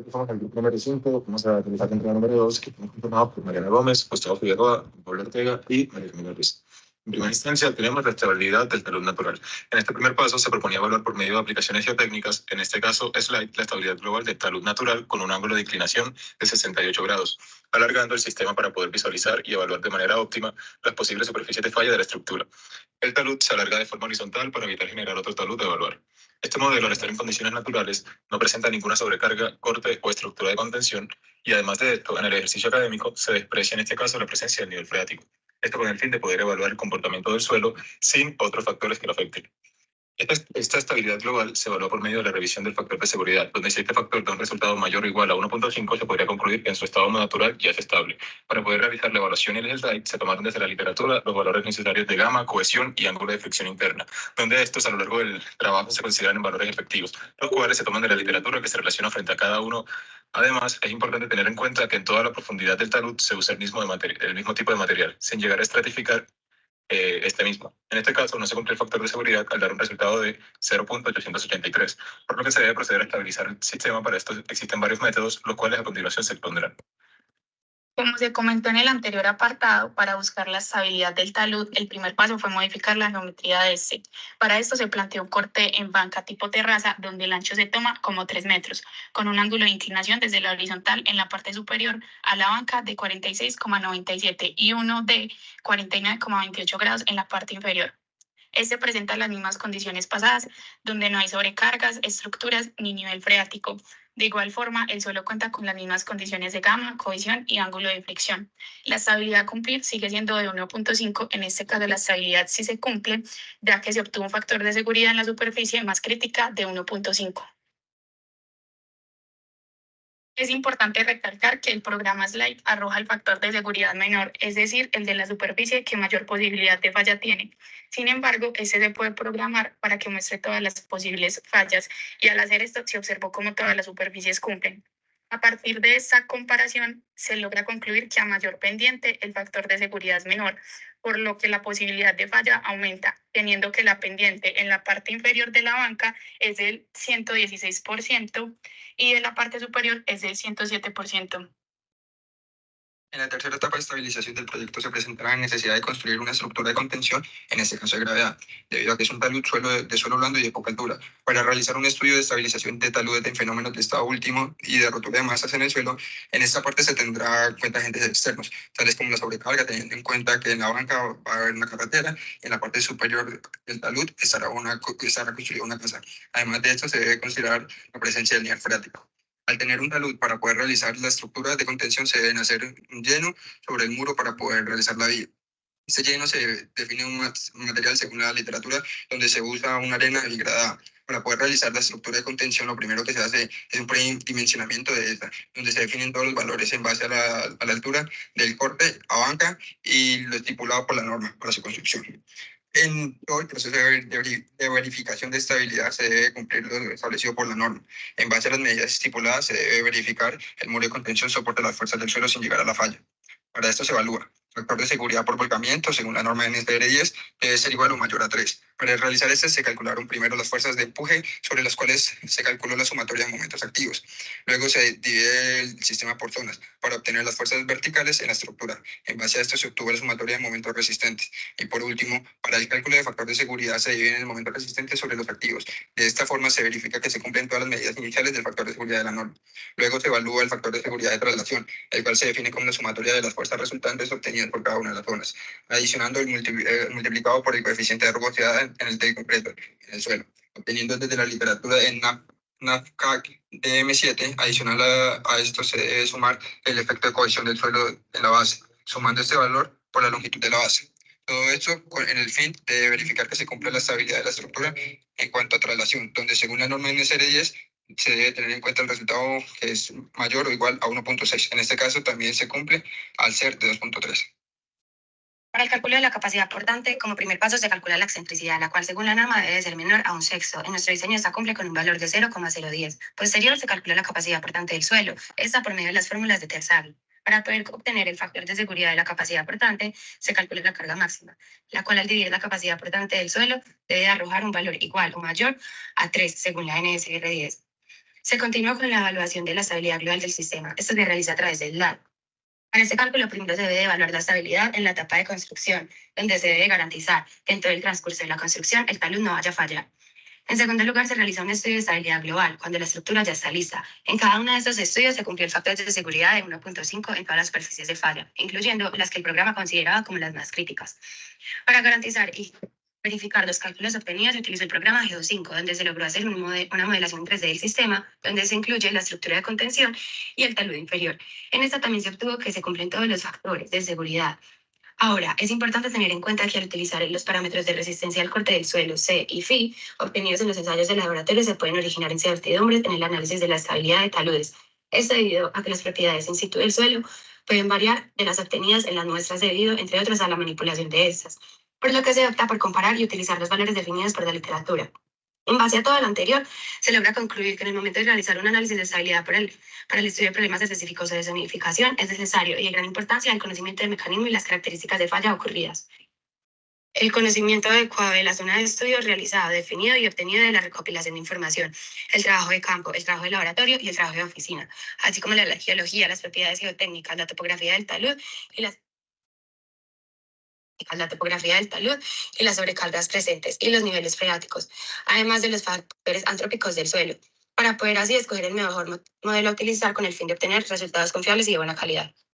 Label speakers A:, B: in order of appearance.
A: Vamos al grupo número 5, vamos a realizar la entrega número 2, que estamos conformados por Mariana Gómez, Gustavo Figueroa, Pablo Ortega y María Camila Ruiz. En primera instancia, tenemos la estabilidad del talud natural. En este primer paso se proponía evaluar por medio de aplicaciones geotécnicas, en este caso SLIDE, la estabilidad global del talud natural con un ángulo de inclinación de 68 grados, alargando el sistema para poder visualizar y evaluar de manera óptima las posibles superficies de falla de la estructura. El talud se alarga de forma horizontal para evitar generar otro talud de evaluar. Este modelo, al estar en condiciones naturales, no presenta ninguna sobrecarga, corte o estructura de contención, y además de esto, en el ejercicio académico se desprecia en este caso la presencia del nivel freático. Esto con el fin de poder evaluar el comportamiento del suelo sin otros factores que lo afecten. Esta estabilidad global se evalúa por medio de la revisión del factor de seguridad, donde si este factor da un resultado mayor o igual a 1.5, se podría concluir que en su estado natural ya es estable. Para poder realizar la evaluación y el slide, se tomaron desde la literatura los valores necesarios de gamma, cohesión y ángulo de fricción interna, donde estos a lo largo del trabajo se consideran en valores efectivos, los cuales se toman de la literatura que se relaciona frente a cada uno. Además, es importante tener en cuenta que en toda la profundidad del talud se usa el mismo tipo de material, sin llegar a estratificar este mismo. En este caso, no se cumple el factor de seguridad al dar un resultado de 0.883, por lo que se debe proceder a estabilizar el sistema. Para esto existen varios métodos, los cuales a continuación se expondrán.
B: Como se comentó en el anterior apartado, para buscar la estabilidad del talud, el primer paso fue modificar la geometría de este. Para esto se planteó un corte en banca tipo terraza, donde el ancho se toma como 3 metros, con un ángulo de inclinación desde la horizontal en la parte superior a la banca de 46,97 y uno de 49,28 grados en la parte inferior. Este presenta las mismas condiciones pasadas, donde no hay sobrecargas, estructuras ni nivel freático. De igual forma, el suelo cuenta con las mismas condiciones de gamma, cohesión y ángulo de fricción. La estabilidad a cumplir sigue siendo de 1.5, en este caso la estabilidad sí se cumple, ya que se obtuvo un factor de seguridad en la superficie más crítica de 1.5. Es importante recalcar que el programa SLIDE arroja el factor de seguridad menor, es decir, el de la superficie que mayor posibilidad de falla tiene. Sin embargo, ese se puede programar para que muestre todas las posibles fallas, y al hacer esto se observó cómo todas las superficies cumplen. A partir de esta comparación, se logra concluir que a mayor pendiente el factor de seguridad es menor, por lo que la posibilidad de falla aumenta, teniendo que la pendiente en la parte inferior de la banca es del 116% y de la parte superior es del 107%.
C: En la tercera etapa de estabilización del proyecto se presentará la necesidad de construir una estructura de contención, en este caso de gravedad, debido a que es un talud de suelo blando y de poca altura. Para realizar un estudio de estabilización de taludes en fenómenos de estado último y de rotura de masas en el suelo, en esta parte se tendrá en cuenta agentes externos, tales como la sobrecarga, teniendo en cuenta que en la banca va a haber una carretera y en la parte superior del talud estará construida una casa. Además de esto, se debe considerar la presencia del nivel freático. Al tener un talud para poder realizar la estructura de contención, se deben hacer un lleno sobre el muro para poder realizar la vía. Este lleno se define un material según la literatura, donde se usa una arena degradada. Para poder realizar la estructura de contención, lo primero que se hace es un predimensionamiento de esta, donde se definen todos los valores en base a la altura del corte a banca y lo estipulado por la norma para su construcción. En todo el proceso de verificación de estabilidad se debe cumplir lo establecido por la norma. En base a las medidas estipuladas se debe verificar el muro de contención soporte las fuerzas del suelo sin llegar a la falla. Para esto se evalúa factor de seguridad por volcamiento, según la norma NSR 10, debe ser igual o mayor a 3. Para realizar este se calcularon primero las fuerzas de empuje, sobre las cuales se calculó la sumatoria de momentos activos. Luego se divide el sistema por zonas para obtener las fuerzas verticales en la estructura. En base a esto se obtuvo la sumatoria de momentos resistentes. Y por último, para el cálculo de factor de seguridad se divide el momento resistente sobre los activos. De esta forma se verifica que se cumplen todas las medidas iniciales del factor de seguridad de la norma. Luego se evalúa el factor de seguridad de traslación, el cual se define como la sumatoria de las fuerzas resultantes obtenidas por cada una de las zonas, adicionando el multiplicado por el coeficiente de rugosidad en el del concreto, en el suelo, obteniendo desde la literatura en NAFCAC DM7. Adicional a esto se debe sumar el efecto de cohesión del suelo en la base, sumando este valor por la longitud de la base. Todo esto en el fin de verificar que se cumpla la estabilidad de la estructura en cuanto a traslación, donde según la norma NSR 10 se debe tener en cuenta el resultado que es mayor o igual a 1.6. En este caso también se cumple al ser de 2.3.
D: Para el cálculo de la capacidad portante, como primer paso se calcula la excentricidad, la cual según la norma debe ser menor a un sexto. En nuestro diseño esta cumple con un valor de 0,010. Posterior se calcula la capacidad portante del suelo, esta por medio de las fórmulas de Terzaghi. Para poder obtener el factor de seguridad de la capacidad portante, se calcula la carga máxima, la cual al dividir la capacidad portante del suelo debe arrojar un valor igual o mayor a 3 según la NSR 10. Se continúa con la evaluación de la estabilidad global del sistema. Esto se realiza a través del LAD. Para este cálculo, primero se debe evaluar la estabilidad en la etapa de construcción, donde se debe garantizar que en todo el transcurso de la construcción el talud no vaya a fallar. En segundo lugar, se realiza un estudio de estabilidad global, cuando la estructura ya está lista. En cada uno de estos estudios se cumplió el factor de seguridad de 1.5 en todas las superficies de falla, incluyendo las que el programa consideraba como las más críticas. Para garantizar y verificar los cálculos obtenidos, se utilizó el programa GEO5, donde se logró hacer una modelación 3D del sistema, donde se incluye la estructura de contención y el talud inferior. En esta también se obtuvo que se cumplen todos los factores de seguridad. Ahora, es importante tener en cuenta que al utilizar los parámetros de resistencia al corte del suelo, C y Φ, obtenidos en los ensayos de laboratorio, se pueden originar incertidumbres en el análisis de la estabilidad de taludes. Esto debido a que las propiedades in situ del suelo pueden variar de las obtenidas en las muestras debido, entre otras, a la manipulación de estas, por lo que se opta por comparar y utilizar los valores definidos por la literatura. En base a todo lo anterior, se logra concluir que en el momento de realizar un análisis de estabilidad para el estudio de problemas específicos o de zonificación es necesario y de gran importancia el conocimiento del mecanismo y las características de falla ocurridas. El conocimiento adecuado de la zona de estudio realizado, definido y obtenido de la recopilación de información, el trabajo de campo, el trabajo de laboratorio y el trabajo de oficina, así como la geología, las propiedades geotécnicas, la topografía del talud y las sobrecargas presentes y los niveles freáticos, además de los factores antrópicos del suelo, para poder así escoger el mejor modelo a utilizar con el fin de obtener resultados confiables y de buena calidad.